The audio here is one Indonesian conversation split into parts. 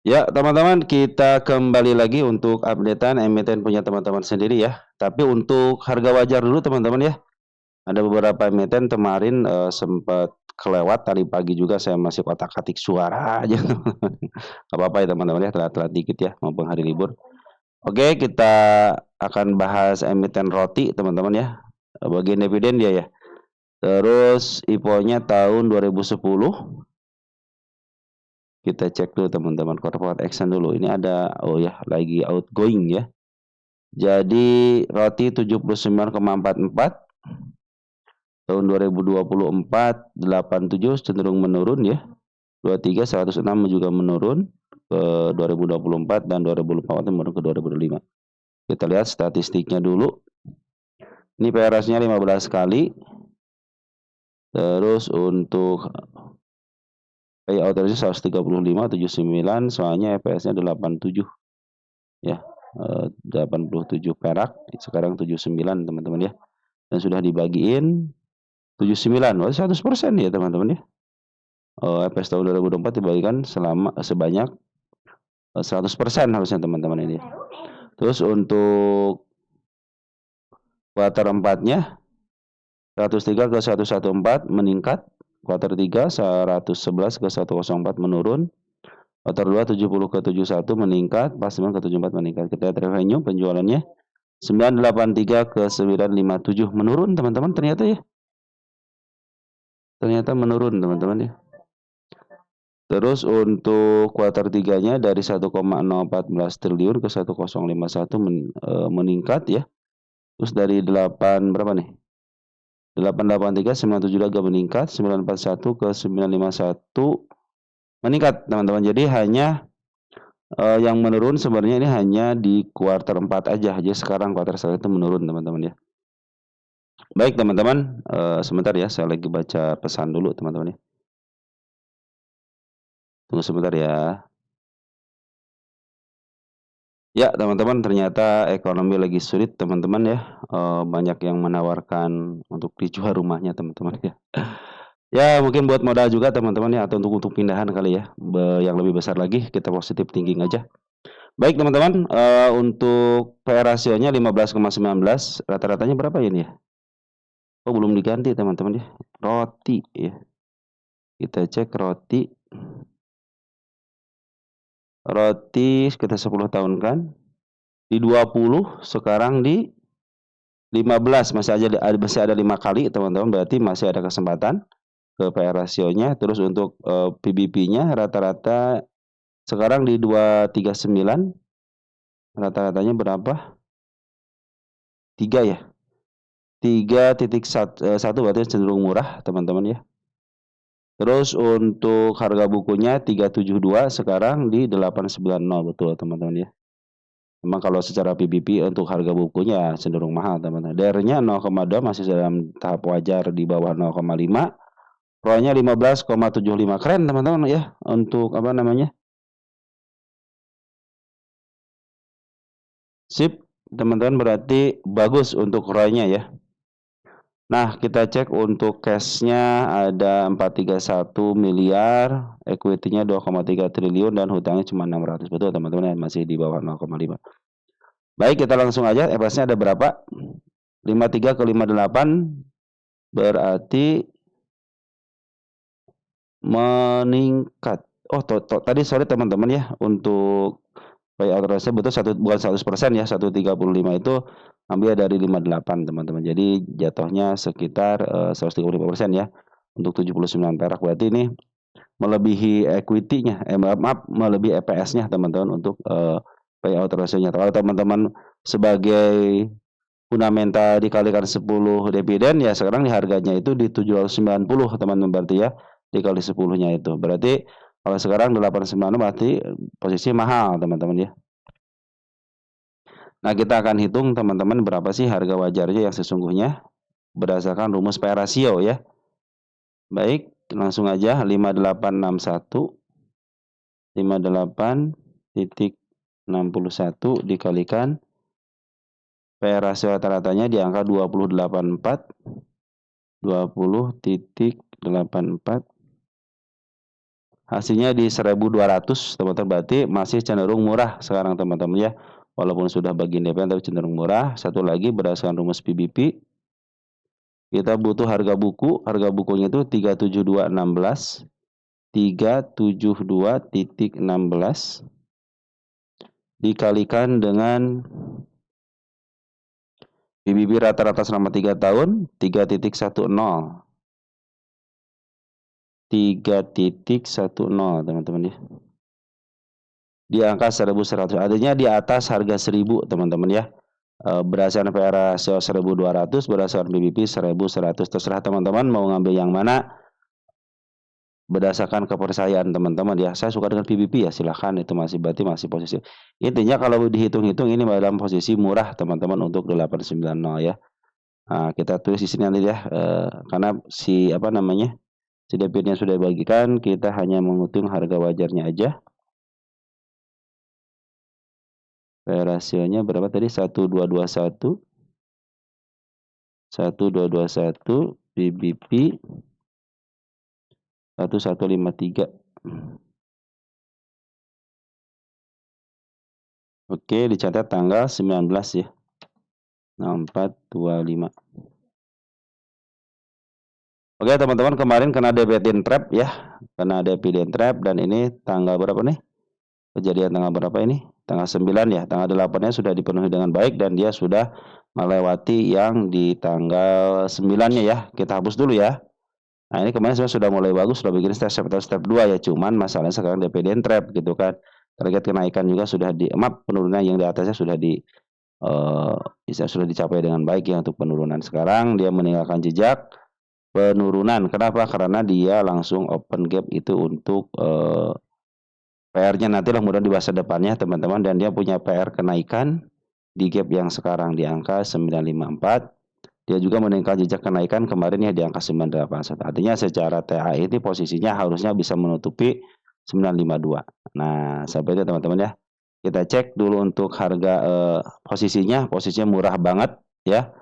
Ya, teman-teman, kita kembali lagi untuk updatean emiten punya teman-teman sendiri ya. Tapi untuk harga wajar dulu teman-teman ya. Ada beberapa emiten kemarin sempat kelewat tadi pagi juga saya masih kotak-katik suara aja. Gak apa-apa ya teman-teman ya, telat-telat dikit ya, mumpung hari libur. Oke, kita akan bahas emiten roti teman-teman ya. Bagian dividen dia ya. Terus IPO-nya tahun 2010. Kita cek dulu teman-teman corporate action dulu. Ini ada, oh ya, lagi outgoing ya. Jadi roti 79,44 tahun 2024 87 cenderung menurun ya. 23 106 juga menurun ke 2024 dan 2024 menurun ke 2025. Kita lihat statistiknya dulu. Ini PRS-nya 15 kali. Terus untuk payout ratio 135 79 soalnya EPS-nya 87 ya. 87 perak, sekarang 79 teman-teman ya. Dan sudah dibagiin 79, 100% ya teman-teman ya. EPS tahun 2024 dibagikan sebanyak 100% harusnya teman-teman ini. Terus untuk kuarter 4-nya 103 ke 114 meningkat, kuarter 3 111 ke 104 menurun, kuarter 2 70 ke 71 meningkat, pas 9 ke 74 meningkat. Kita lihat revenue penjualannya 983 ke 957 menurun teman-teman ternyata ya. Ternyata menurun teman-teman ya. Terus untuk kuartal 3-nya dari 1,014 triliun ke 1051 meningkat ya. Terus dari 8 berapa nih? 883 97 agak meningkat, 941 ke 951 meningkat teman-teman. Jadi hanya yang menurun sebenarnya ini hanya di kuartal 4 aja. Jadi sekarang kuartal 1 itu menurun teman-teman ya. Baik teman-teman, sebentar ya saya lagi baca pesan dulu teman-teman ya. Tunggu sebentar ya. Ya, teman-teman, ternyata ekonomi lagi sulit, teman-teman ya. Banyak yang menawarkan untuk dijual rumahnya, teman-teman ya. Ya, mungkin buat modal juga, teman-teman ya, atau untuk pindahan kali ya. Yang lebih besar lagi, kita positif thinking aja. Baik, teman-teman, untuk PR rasionya 15,19, rata-ratanya berapa ya ini ya? Oh, belum diganti, teman-teman ya. Roti ya. Kita cek roti. Roti sekitar 10 tahun kan. Di 20, sekarang di 15 masih ada 5 kali teman-teman, berarti masih ada kesempatan ke PR rasionya. Terus untuk PBP-nya rata-rata sekarang di 239, rata-ratanya berapa? 3 ya. 3,1 berarti cenderung murah teman-teman ya. Terus untuk harga bukunya 372, sekarang di 890, betul teman-teman ya. Memang kalau secara PBP untuk harga bukunya cenderung mahal teman-teman. DR-nya 0,2 masih dalam tahap wajar di bawah 0,5. ROE-nya 15,75. Keren teman-teman ya untuk apa namanya? Sip, teman-teman, berarti bagus untuk ROE-nya ya. Nah, kita cek untuk cash-nya ada 431 miliar, equity-nya 2,3 triliun dan hutangnya cuma 600. Betul teman-teman, masih di bawah 0,5. Baik, kita langsung aja. EPS-nya ada berapa? 53 ke 58 berarti meningkat. Oh, tadi sorry teman-teman ya, untuk payout ratio betul bukan 100% ya, 135 itu ambil dari 58 teman-teman. Jadi jatuhnya sekitar 135% ya untuk 79 perak. Berarti ini melebihi equity-nya, maaf, melebihi EPS-nya teman-teman untuk payout ratio-nya. Kalau teman-teman sebagai fundamental dikalikan 10 dividen ya sekarang di harganya itu di 790 teman-teman, berarti ya dikali 10-nya itu. Berarti kalau sekarang 890 berarti posisi mahal teman-teman ya. Nah, kita akan hitung teman-teman berapa sih harga wajarnya yang sesungguhnya berdasarkan rumus P/E rasio ya. Baik, langsung aja 5861 58,61 dikalikan P/E rasio rata-ratanya di angka 20,84 20,84 Hasilnya di 1.200 teman-teman, berarti masih cenderung murah sekarang teman-teman ya. Walaupun sudah bagian DPN tapi cenderung murah. Satu lagi berdasarkan rumus PBP, kita butuh harga bukunya itu 37216, 372.16 dikalikan dengan PBB rata-rata selama 3 tahun 3.10. 3.10 teman-teman ya. Di angka 1.100, artinya di atas harga 1.000 teman-teman ya. Berdasarkan PR rasio 1.200, berdasarkan PBB 1.100. Terserah teman-teman mau ngambil yang mana berdasarkan kepercayaan teman-teman ya. Saya suka dengan PBB ya, silahkan, itu berarti masih posisi. Intinya kalau dihitung-hitung ini dalam posisi murah teman-teman untuk 890 ya. Nah, kita tulis di sini nanti ya, karena si DP-nya sudah dibagikan, kita hanya menghitung harga wajarnya aja. Rasionya berapa tadi? 1221 PBB 1153. Oke, dicatat tanggal 19 ya. 6425. Oke teman-teman, kemarin kena dividend trap ya. Kena dividend trap, dan ini tanggal berapa nih? Kejadian tanggal berapa ini? Tanggal 9 ya. Tanggal 8-nya sudah dipenuhi dengan baik dan dia sudah melewati yang di tanggal 9-nya ya. Kita hapus dulu ya. Nah, ini kemarin sudah mulai bagus, sudah bikin step 2 ya. Cuman masalahnya sekarang dividend trap gitu kan. Target kenaikan juga sudah penurunan yang di atasnya sudah sudah dicapai dengan baik ya untuk penurunan. Sekarang dia meninggalkan jejak penurunan. Kenapa? Karena dia langsung open gap itu untuk PR-nya nantilah mudah di masa depannya teman-teman, dan dia punya PR kenaikan di gap yang sekarang di angka 954. Dia juga meninggalkan jejak kenaikan kemarin ya di angka 981. Artinya secara TA ini posisinya harusnya bisa menutupi 952. Nah, sampai itu teman-teman ya. Kita cek dulu untuk harga posisinya murah banget ya.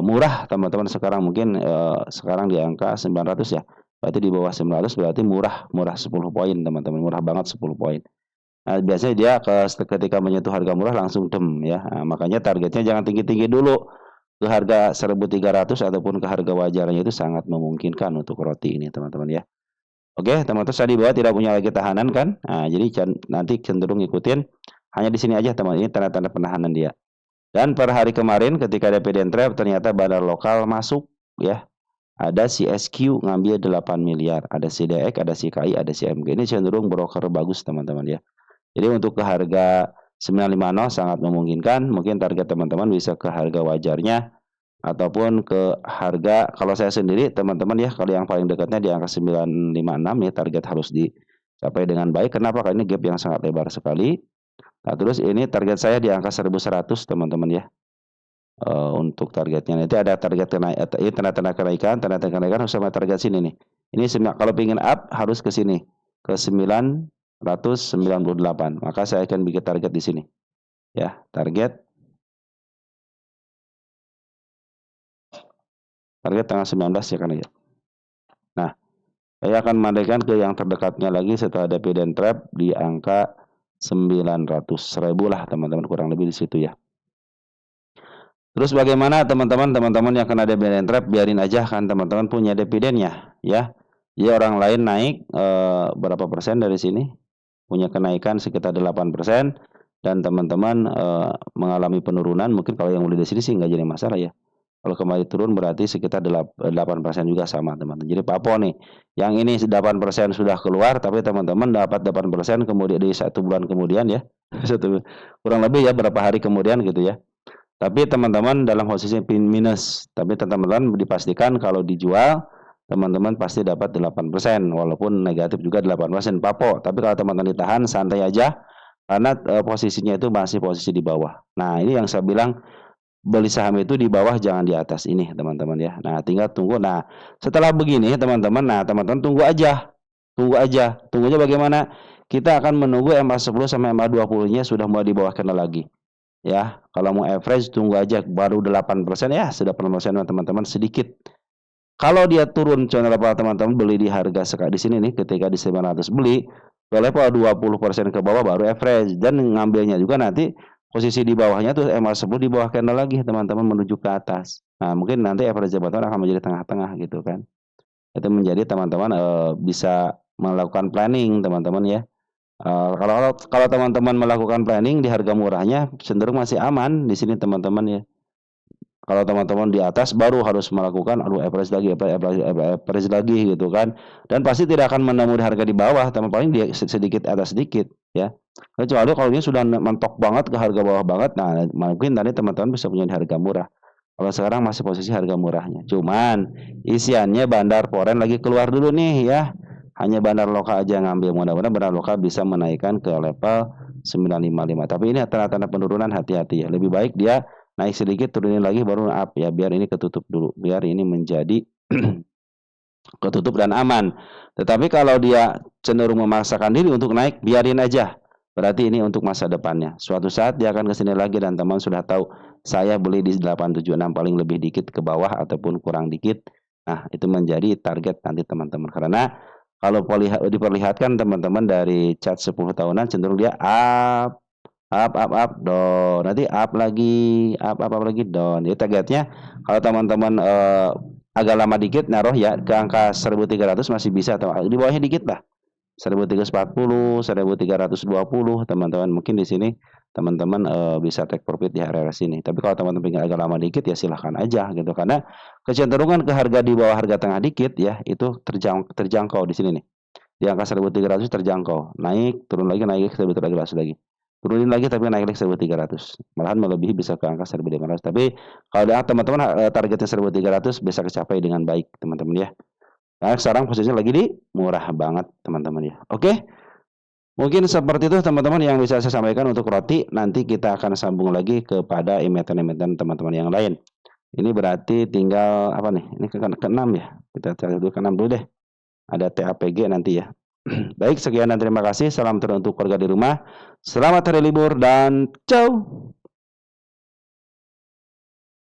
Murah teman-teman sekarang, mungkin sekarang di angka 900 ya. Berarti di bawah 900 berarti murah 10 poin teman-teman, murah banget 10 poin. Nah, biasanya dia ketika menyentuh harga murah langsung dem ya. Nah, makanya targetnya jangan tinggi-tinggi dulu. Ke harga 1.300 ataupun ke harga wajarnya itu sangat memungkinkan untuk roti ini teman-teman ya. Oke, teman-teman, saya di bawah tidak punya lagi tahanan kan? Nah, jadi nanti cenderung ikutin hanya di sini aja teman. Ini tanda-tanda penahanan dia. Dan per hari kemarin ketika ada dividend trap ternyata bandar lokal masuk ya. Ada CSQ ngambil 8 miliar, ada CDX, ada CKI, ada CMG. Ini cenderung broker bagus teman-teman ya. Jadi untuk ke harga 950 sangat memungkinkan. Mungkin target teman-teman bisa ke harga wajarnya ataupun ke harga, kalau saya sendiri teman-teman ya, kalau yang paling dekatnya di angka 956 ya, target harus dicapai dengan baik. Kenapa? Karena ini gap yang sangat lebar sekali. Nah, terus ini target saya di angka 1.100 teman-teman ya. Untuk targetnya nanti ada target ini tanda-tanda kenaikan harus sama target sini nih. Ini kalau ingin up harus ke sini ke 998. Maka saya akan bikin target di sini. Ya, target tanggal 19 ya kan ya. Nah, saya akan mandaikan ke yang terdekatnya lagi setelah dividend trap di angka 900.000 lah teman-teman, kurang lebih di situ ya. Terus bagaimana teman-teman yang kena dividend trap, biarin aja kan teman-teman, punya dividennya ya. Ya, orang lain naik berapa persen dari sini, punya kenaikan sekitar 8%, dan teman-teman mengalami penurunan. Mungkin kalau yang mulai dari sini sih nggak jadi masalah ya. Kalau kembali turun berarti sekitar 8% juga sama teman-teman. Jadi Papo nih, yang ini 8% sudah keluar, tapi teman-teman dapat 8% kemudian di 1 bulan kemudian ya. Kurang lebih ya berapa hari kemudian gitu ya. Tapi teman-teman dalam posisi minus, tapi teman-teman dipastikan kalau dijual teman-teman pasti dapat 8%, walaupun negatif juga 8% Papo. Tapi kalau teman-teman ditahan santai aja karena posisinya itu masih posisi di bawah. Nah, ini yang saya bilang, beli saham itu di bawah jangan di atas ini teman-teman ya. Nah, tinggal tunggu. Nah, setelah begini teman-teman, teman-teman tunggu aja. Tunggunya bagaimana? Kita akan menunggu MA10 sampai MA20-nya sudah mulai di bawah candle lagi. Ya, kalau mau average tunggu aja baru 8% ya, sudah 8% teman-teman sedikit. Kalau dia turun contoh level teman-teman beli di harga di sini nih ketika di 900 beli ke level 20% ke bawah baru average dan ngambilnya juga nanti posisi di bawahnya tuh MA10 di bawah candle lagi teman-teman menuju ke atas. Nah, mungkin nanti average teman-teman akan menjadi tengah-tengah gitu kan. Itu menjadi teman-teman bisa melakukan planning teman-teman ya. Kalau teman-teman melakukan planning di harga murahnya cenderung masih aman di sini teman-teman ya. Kalau teman-teman di atas baru harus melakukan average lagi, average lagi gitu kan. Dan pasti tidak akan menemui harga di bawah, teman paling dia sedikit atas sedikit ya. Kecuali kalau ini sudah mentok banget ke harga bawah banget, nah mungkin tadi teman-teman bisa punya di harga murah. Kalau sekarang masih posisi harga murahnya. Cuman isiannya bandar foreign lagi keluar dulu nih ya. Hanya bandar lokal aja ngambil. Mudah-mudahan bandar lokal bisa menaikkan ke level 955. Tapi ini tanda-tanda penurunan, hati-hati ya. Lebih baik dia naik sedikit turunin lagi baru up ya, biar ini ketutup dulu, biar ini menjadi ketutup dan aman. Tetapi kalau dia cenderung memaksakan diri untuk naik, biarin aja, berarti ini untuk masa depannya. Suatu saat dia akan kesini lagi dan teman sudah tahu saya beli di 876 paling lebih dikit ke bawah ataupun kurang dikit. Nah, itu menjadi target nanti teman-teman, karena kalau diperlihatkan teman-teman dari chart 10 tahunan cenderung dia up, down, nanti up lagi, down. Jadi targetnya kalau teman-teman agak lama dikit naruh ya ke angka 1300 masih bisa, di bawahnya dikit lah. 1340, 1320 teman-teman, mungkin di sini teman-teman bisa take profit di area sini. Tapi kalau teman-teman ingin agak lama dikit ya silahkan aja gitu, karena kecenderungan ke harga di bawah harga tengah dikit ya itu terjangkau di sini nih. Di angka 1300 terjangkau, naik turun lagi, naik 1300 lagi, turunin lagi tapi naik lagi 1300, malahan melebihi bisa ke angka 1500. Tapi kalau teman-teman targetnya 1300 bisa kecapai dengan baik teman-teman ya, karena sekarang posisinya lagi di murah banget teman-teman ya. Oke, mungkin seperti itu teman-teman yang bisa saya sampaikan untuk roti. Nanti kita akan sambung lagi kepada emiten-emiten teman-teman yang lain. Ini berarti tinggal apa nih, ini ke-6 ya, kita cari dulu ke-6 dulu deh, ada TAPG nanti ya. Baik, sekian dan terima kasih. Salam teruntuk keluarga di rumah. Selamat hari libur dan ciao.